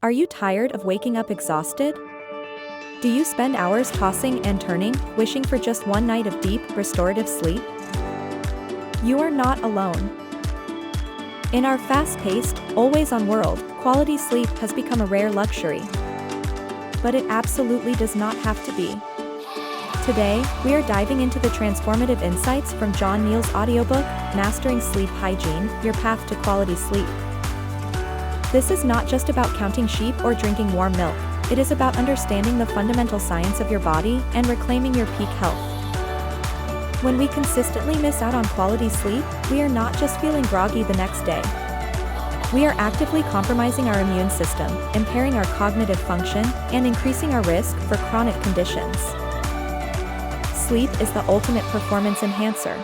Are you tired of waking up exhausted? Do you spend hours tossing and turning, wishing for just one night of deep, restorative sleep? You are not alone. In our fast-paced, always-on world, quality sleep has become a rare luxury. But it absolutely does not have to be. Today, we are diving into the transformative insights from John Neal's audiobook, Mastering Sleep Hygiene, Your Path to Quality Sleep. This is not just about counting sheep or drinking warm milk. It is about understanding the fundamental science of your body and reclaiming your peak health. When we consistently miss out on quality sleep, we are not just feeling groggy the next day. We are actively compromising our immune system, impairing our cognitive function, and increasing our risk for chronic conditions. Sleep is the ultimate performance enhancer.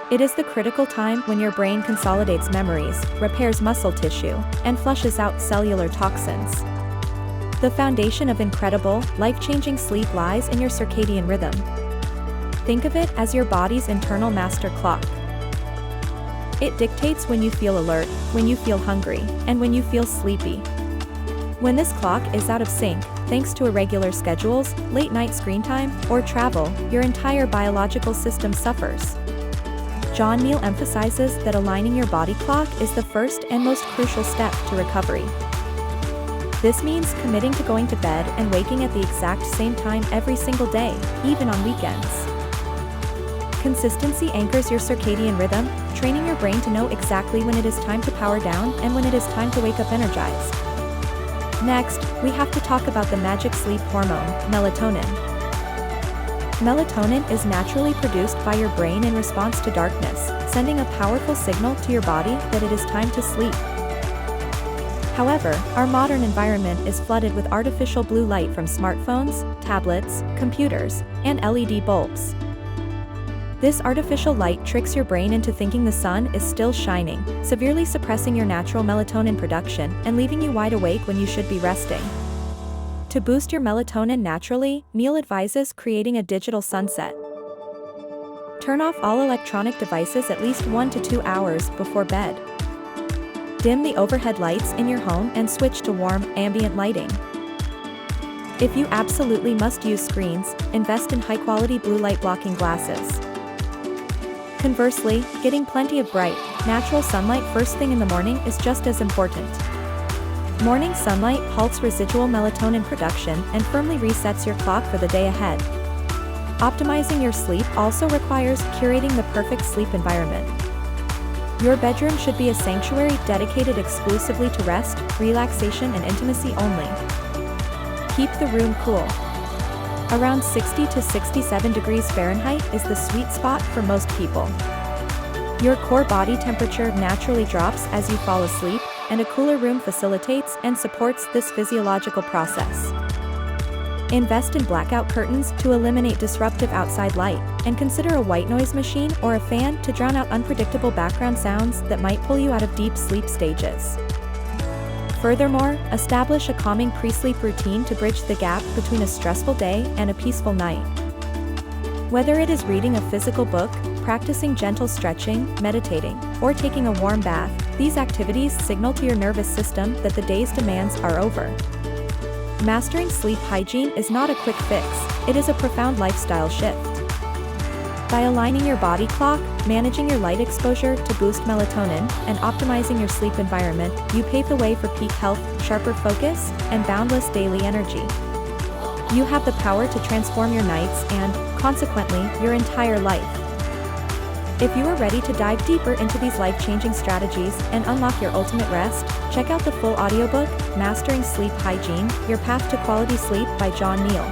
It is the critical time when your brain consolidates memories, repairs muscle tissue, and flushes out cellular toxins. The foundation of incredible, life-changing sleep lies in your circadian rhythm. Think of it as your body's internal master clock. It dictates when you feel alert, when you feel hungry, and when you feel sleepy. When this clock is out of sync, thanks to irregular schedules, late-night screen time, or travel, your entire biological system suffers. John Neal emphasizes that aligning your body clock is the first and most crucial step to recovery. This means committing to going to bed and waking at the exact same time every single day, even on weekends. Consistency anchors your circadian rhythm, training your brain to know exactly when it is time to power down and when it is time to wake up energized. Next, we have to talk about the magic sleep hormone, melatonin. Melatonin is naturally produced by your brain in response to darkness, sending a powerful signal to your body that it is time to sleep. However, our modern environment is flooded with artificial blue light from smartphones, tablets, computers, and LED bulbs. This artificial light tricks your brain into thinking the sun is still shining, severely suppressing your natural melatonin production and leaving you wide awake when you should be resting. To boost your melatonin naturally, Neal advises creating a digital sunset. Turn off all electronic devices at least 1 to 2 hours before bed. Dim the overhead lights in your home and switch to warm, ambient lighting. If you absolutely must use screens, invest in high-quality blue light blocking glasses. Conversely, getting plenty of bright, natural sunlight first thing in the morning is just as important. Morning sunlight halts residual melatonin production and firmly resets your clock for the day ahead. Optimizing your sleep also requires curating the perfect sleep environment. Your bedroom should be a sanctuary dedicated exclusively to rest, relaxation, and intimacy only. Keep the room cool. Around 60 to 67 degrees Fahrenheit is the sweet spot for most people. Your core body temperature naturally drops as you fall asleep, and a cooler room facilitates and supports this physiological process. Invest in blackout curtains to eliminate disruptive outside light, and consider a white noise machine or a fan to drown out unpredictable background sounds that might pull you out of deep sleep stages. Furthermore, establish a calming pre-sleep routine to bridge the gap between a stressful day and a peaceful night. Whether it is reading a physical book, practicing gentle stretching, meditating, or taking a warm bath, these activities signal to your nervous system that the day's demands are over. Mastering sleep hygiene is not a quick fix, it is a profound lifestyle shift. By aligning your body clock, managing your light exposure to boost melatonin, and optimizing your sleep environment, you pave the way for peak health, sharper focus, and boundless daily energy. You have the power to transform your nights and, consequently, your entire life. If you are ready to dive deeper into these life-changing strategies and unlock your ultimate rest, check out the full audiobook, Mastering Sleep Hygiene, Your Path to Quality Sleep by John Neal.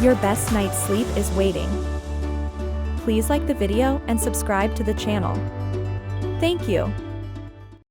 Your best night's sleep is waiting. Please like the video and subscribe to the channel. Thank you.